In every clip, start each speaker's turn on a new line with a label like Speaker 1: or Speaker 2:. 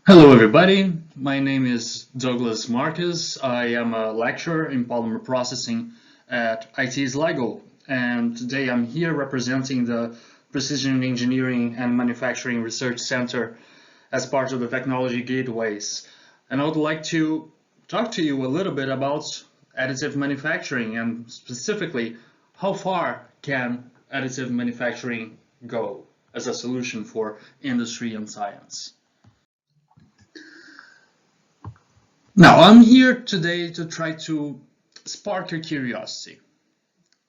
Speaker 1: Hello, everybody. My name is Douglas Marques. I am a lecturer in polymer processing at IT Sligo, and today I'm here representing the Precision Engineering and Manufacturing Research Center as part of the Technology Gateways. And I would like to talk to you a little bit about additive manufacturing and specifically how far can additive manufacturing go as a solution for industry and science. Now, I'm here today to try to spark your curiosity.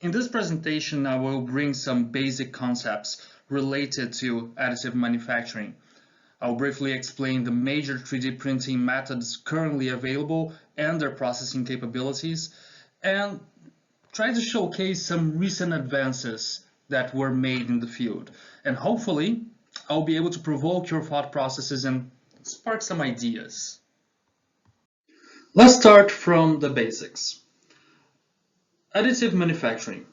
Speaker 1: In this presentation, I will bring some basic concepts related to additive manufacturing. I'll briefly explain the major 3D printing methods currently available and their processing capabilities, and try to showcase some recent advances that were made in the field. And hopefully, I'll be able to provoke your thought processes and spark some ideas. Let's start from the basics. Additive manufacturing,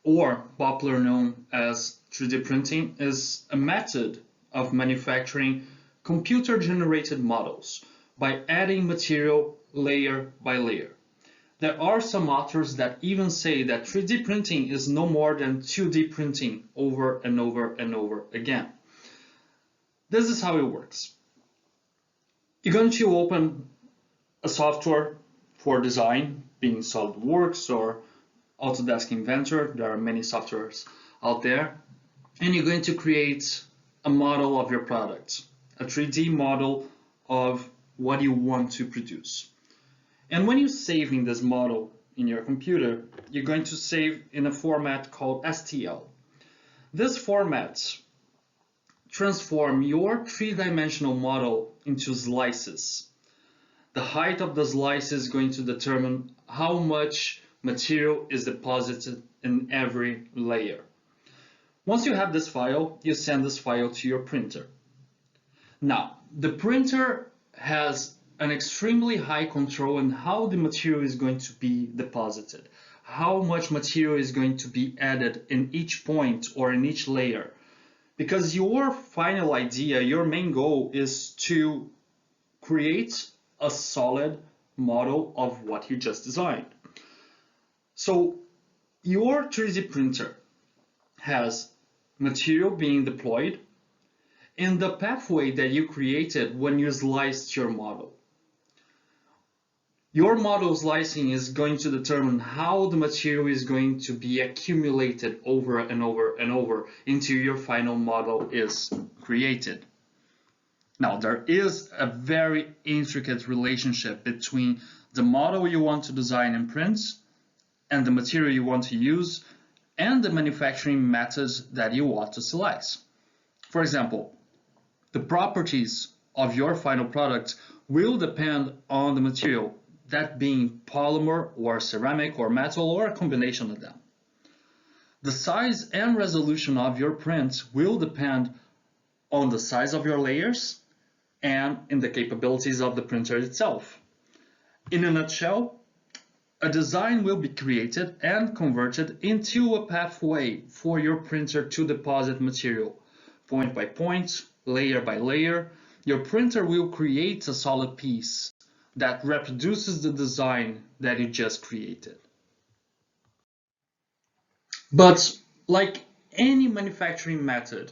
Speaker 1: or popularly known as 3D printing, is a method of manufacturing computer-generated models by adding material layer by layer. There are some authors that even say that 3D printing is no more than 2D printing over and over and over again. This is how it works. You're going to open a software for design, being SolidWorks or Autodesk Inventor. There are many softwares out there. And you're going to create a model of your product, a 3D model of what you want to produce. And when you're saving this model in your computer, you're going to save in a format called STL. This format transforms your three-dimensional model into slices. The height of the slice is going to determine how much material is deposited in every layer. Once you have this file, you send this file to your printer. Now, the printer has an extremely high control on how the material is going to be deposited, how much material is going to be added in each point or in each layer. Because your final idea, your main goal is to create a solid model of what you just designed. So your 3D printer has material being deployed in the pathway that you created when you sliced your model. Your model slicing is going to determine how the material is going to be accumulated over and over and over until your final model is created. Now, there is a very intricate relationship between the model you want to design and print and the material you want to use and the manufacturing methods that you want to select. For example, the properties of your final product will depend on the material, that being polymer or ceramic or metal or a combination of them. The size and resolution of your print will depend on the size of your layers and in the capabilities of the printer itself. In a nutshell, a design will be created and converted into a pathway for your printer to deposit material. Point by point, layer by layer, your printer will create a solid piece that reproduces the design that you just created. But like any manufacturing method,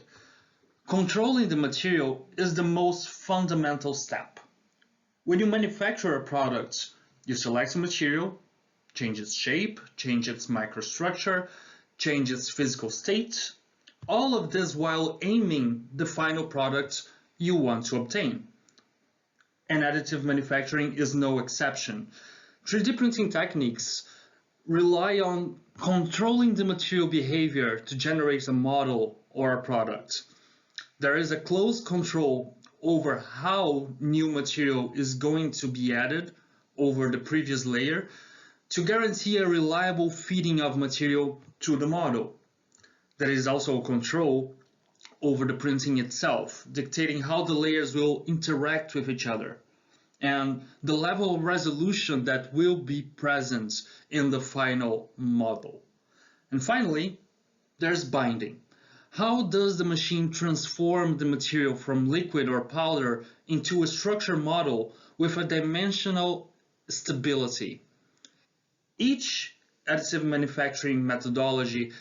Speaker 1: controlling the material is the most fundamental step. When you manufacture a product, you select a material, change its shape, change its microstructure, change its physical state, all of this while aiming the final product you want to obtain. And additive manufacturing is no exception. 3D printing techniques rely on controlling the material behavior to generate a model or a product. There is a close control over how new material is going to be added over the previous layer to guarantee a reliable feeding of material to the model. There is also control over the printing itself, dictating how the layers will interact with each other and the level of resolution that will be present in the final model. And finally, there's binding. How does the machine transform the material from liquid or powder into a structure model with a dimensional stability? Each additive manufacturing methodology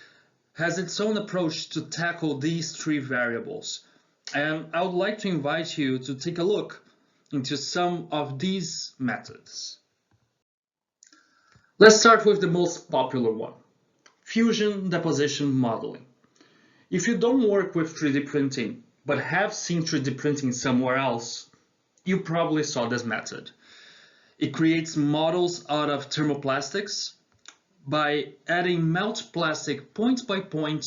Speaker 1: has its own approach to tackle these three variables. And I would like to invite you to take a look into some of these methods. Let's start with the most popular one, fusion deposition modeling. If you don't work with 3D printing, but have seen 3D printing somewhere else, you probably saw this method. It creates models out of thermoplastics by adding melt plastic point by point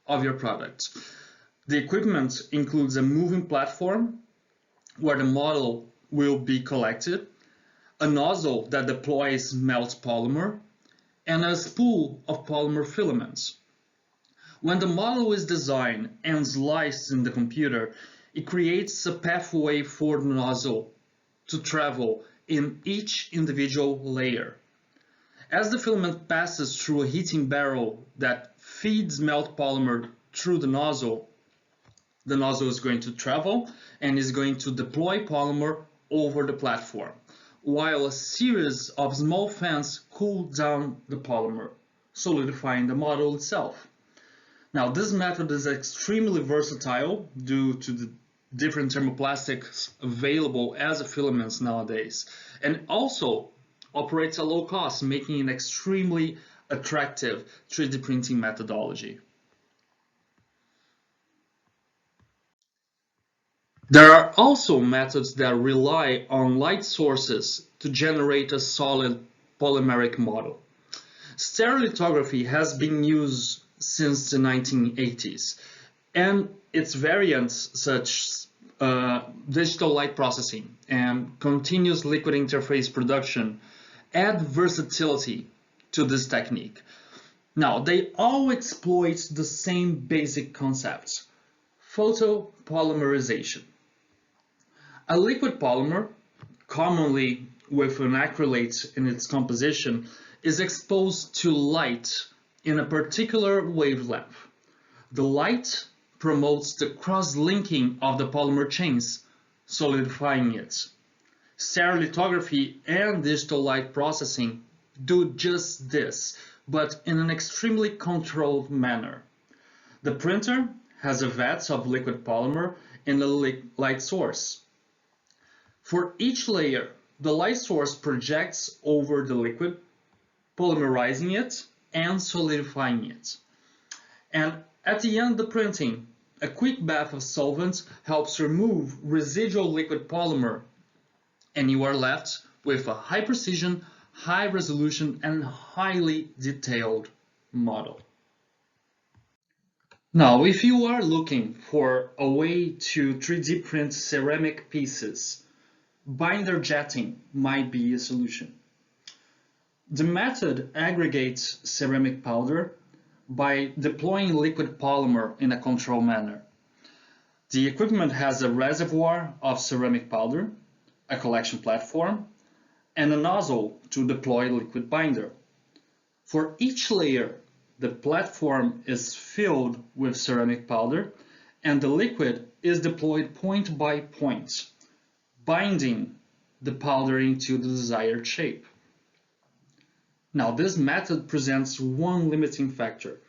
Speaker 1: of your product. The equipment includes a moving platform where the model will be collected, a nozzle that deploys melt polymer, and a spool of polymer filaments. When the model is designed and sliced in the computer, it creates a pathway for the nozzle to travel in each individual layer. As the filament passes through a heating barrel that feeds melt polymer through the nozzle is going to travel and is going to deploy polymer over the platform, while a series of small fans cool down the polymer, solidifying the model itself. Now, this method is extremely versatile due to the different thermoplastics available as filaments nowadays, and also operates at low cost, making it an extremely attractive 3D printing methodology. There are also methods that rely on light sources to generate a solid polymeric model. Stereolithography has been used since the 1980s, and its variants such digital light processing and continuous liquid interface production add versatility to this technique. Now, they all exploit the same basic concepts: photopolymerization. A liquid polymer, commonly with an acrylate in its composition, is exposed to light in a particular wavelength. The light promotes the cross-linking of the polymer chains, solidifying it. Stereolithography and digital light processing do just this, but in an extremely controlled manner. The printer has a vat of liquid polymer and a light source. For each layer, the light source projects over the liquid, polymerizing it and solidifying it. And at the end of the printing, a quick bath of solvent helps remove residual liquid polymer, and you are left with a high precision, high resolution, and highly detailed model. Now, if you are looking for a way to 3D print ceramic pieces, binder jetting might be a solution. The method aggregates ceramic powder by deploying liquid polymer in a controlled manner. The equipment has a reservoir of ceramic powder, a collection platform, and a nozzle to deploy liquid binder. For each layer, the platform is filled with ceramic powder and the liquid is deployed point by point, binding the powder into the desired shape. Now, this method presents one limiting factor,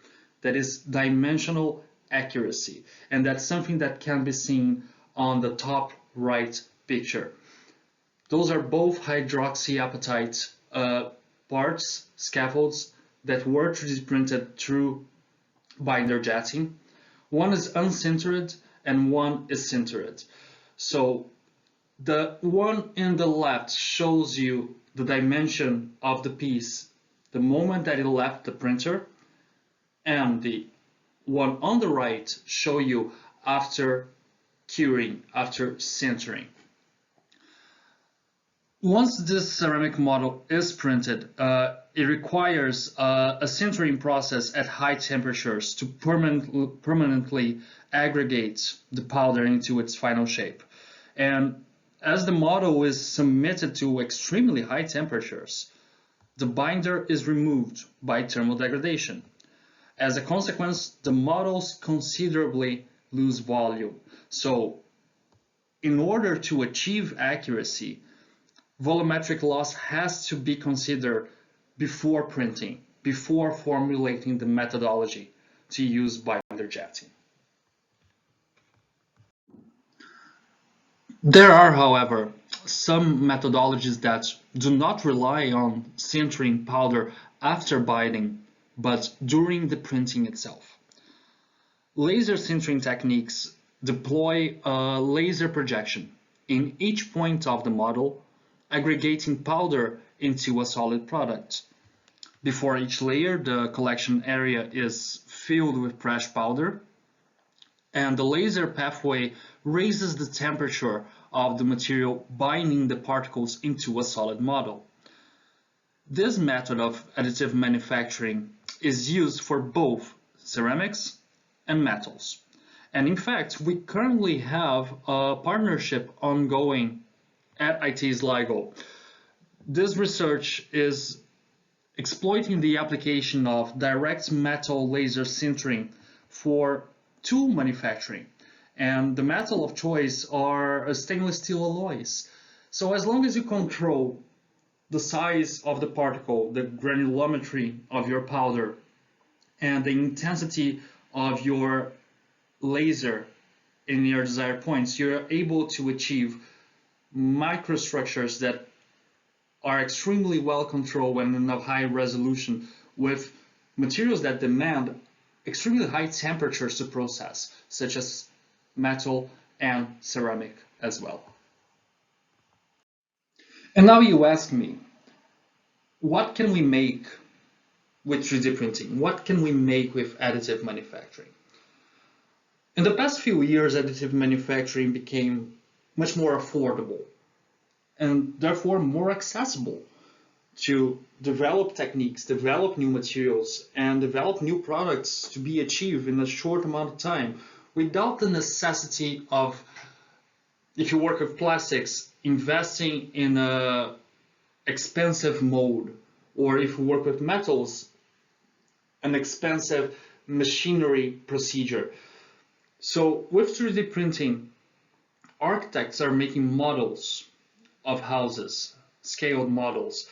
Speaker 1: that is dimensional accuracy, and that's something that can be seen on the top right picture. Those are both hydroxyapatite parts, scaffolds, that were 3D printed through binder jetting. One is unsintered and one is sintered. So the one in the left shows you the dimension of the piece the moment that it left the printer, and the one on the right show you after curing, after sintering. Once this ceramic model is printed, it requires a sintering process at high temperatures to permanently aggregate the powder into its final shape. And as the model is submitted to extremely high temperatures, the binder is removed by thermal degradation. As a consequence, the models considerably lose volume. So in order to achieve accuracy, volumetric loss has to be considered before printing, before formulating the methodology to use binder jetting. There are, however, some methodologies that do not rely on sintering powder after binding, but during the printing itself. Laser sintering techniques deploy a laser projection in each point of the model, aggregating powder into a solid product. Before each layer, the collection area is filled with fresh powder, and the laser pathway raises the temperature of the material binding the particles into a solid model. This method of additive manufacturing is used for both ceramics and metals. And in fact, we currently have a partnership ongoing at IT Sligo. This research is exploiting the application of direct metal laser sintering for tool manufacturing, and the metal of choice are stainless steel alloys. So as long as you control the size of the particle, the granulometry of your powder, and the intensity of your laser in your desired points, you're able to achieve microstructures that are extremely well controlled and in a high resolution with materials that demand extremely high temperatures to process, such as metal and ceramic as well. And now you ask me, what can we make with 3D printing? What can we make with additive manufacturing? In the past few years, additive manufacturing became much more affordable and therefore more accessible to develop techniques, develop new materials, and develop new products to be achieved in a short amount of time without the necessity of, if you work with plastics, investing in an expensive mold, or if you work with metals, an expensive machinery procedure. So with 3D printing, architects are making models of houses, scaled models.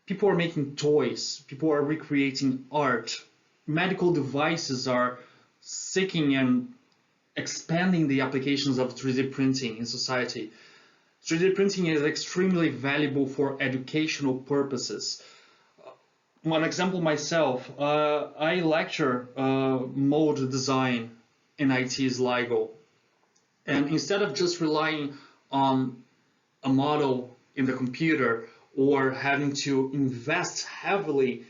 Speaker 1: People are making toys, people are recreating art. Medical devices are seeking and expanding the applications of 3D printing in society. 3D printing is extremely valuable for educational purposes. One example myself, I lecture mold design in IT Sligo. And instead of just relying on a model in the computer or having to invest heavily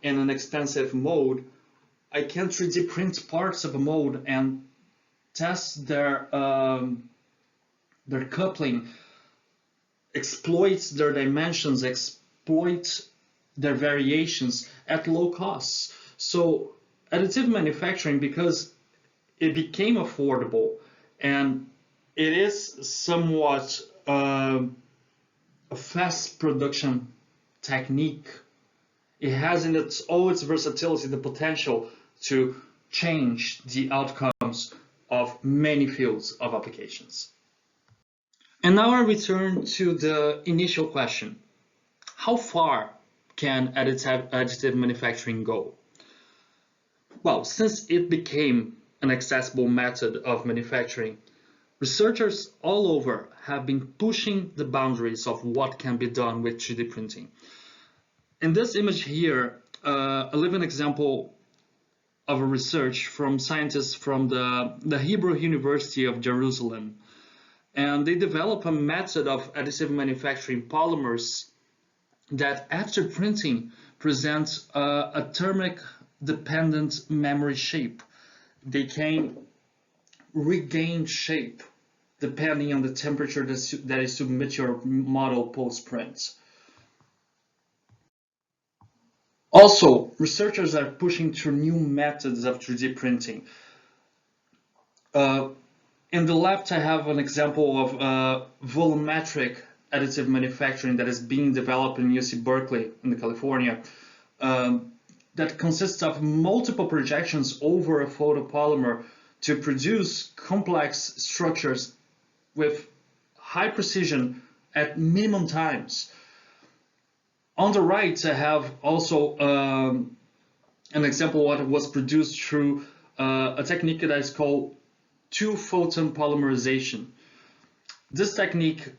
Speaker 1: in an expensive mold, I can 3D print parts of a mold and test their coupling, exploit their dimensions, exploit their variations at low costs. So additive manufacturing, because it became affordable and it is somewhat a fast production technique, it has in all its versatility the potential to change the outcomes of many fields of applications. And now I return to the initial question. How far can additive manufacturing go? Well, since it became an accessible method of manufacturing, researchers all over have been pushing the boundaries of what can be done with 3D printing. In this image here, a living example of a research from scientists from the Hebrew University of Jerusalem. And they develop a method of additive manufacturing polymers that after printing presents a thermic dependent memory shape. They can regain shape depending on the temperature that is submit your model post-print. Also, researchers are pushing through new methods of 3D printing. In the left, I have an example of volumetric additive manufacturing that is being developed in UC Berkeley in California. that consists of multiple projections over a photopolymer to produce complex structures with high precision at minimum times. On the right, I have also an example of what was produced through a technique that is called two-photon polymerization. This technique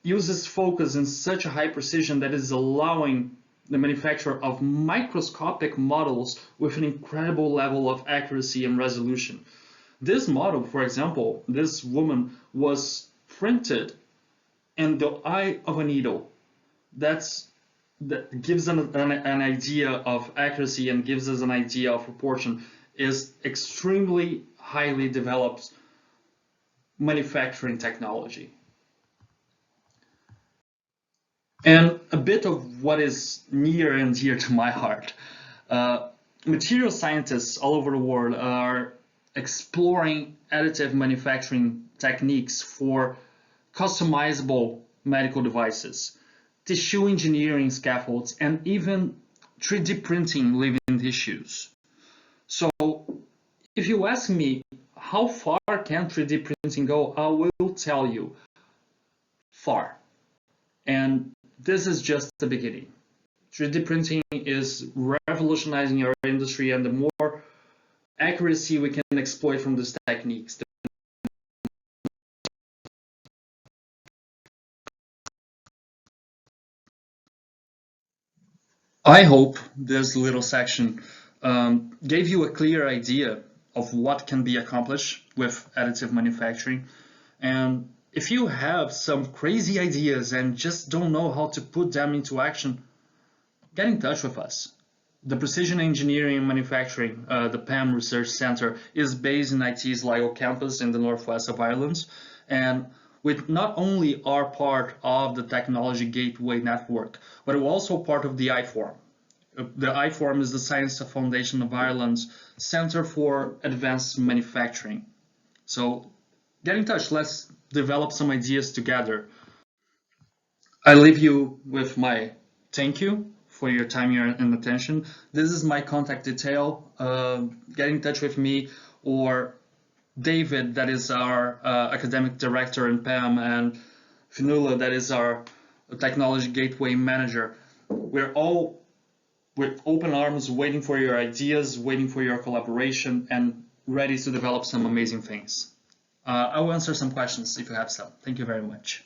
Speaker 1: uses focus in such a high precision that is allowing the manufacture of microscopic models with an incredible level of accuracy and resolution. This model, for example, this woman was printed in the eye of a needle. That gives an idea of accuracy and gives us an idea of proportion. Is extremely highly developed manufacturing technology. And a bit of what is near and dear to my heart. Material scientists all over the world are exploring additive manufacturing techniques for customizable medical devices, tissue engineering scaffolds, and even 3D printing living tissues. So if you ask me, how far can 3D printing go? I will tell you, far. And this is just the beginning. 3D printing is revolutionizing our industry, and the more accuracy we can exploit from these techniques, I hope this little section gave you a clear idea of what can be accomplished with additive manufacturing. And if you have some crazy ideas and just don't know how to put them into action, get in touch with us. The Precision Engineering and Manufacturing, the PEM Research Center, is based in IT Sligo campus in the northwest of Ireland, and we not only are part of the Technology Gateway Network, but we're also part of the IFORM. The IFORM is the Science Foundation of Ireland's Center for Advanced Manufacturing. So get in touch, let's develop some ideas together. I leave you with my thank you for your time and attention. This is my contact detail. Get in touch with me or David, that is our academic director in PEM, and Finula, that is our technology gateway manager. We're all with open arms, waiting for your ideas, waiting for your collaboration, and ready to develop some amazing things. I will answer some questions if you have some. Thank you very much.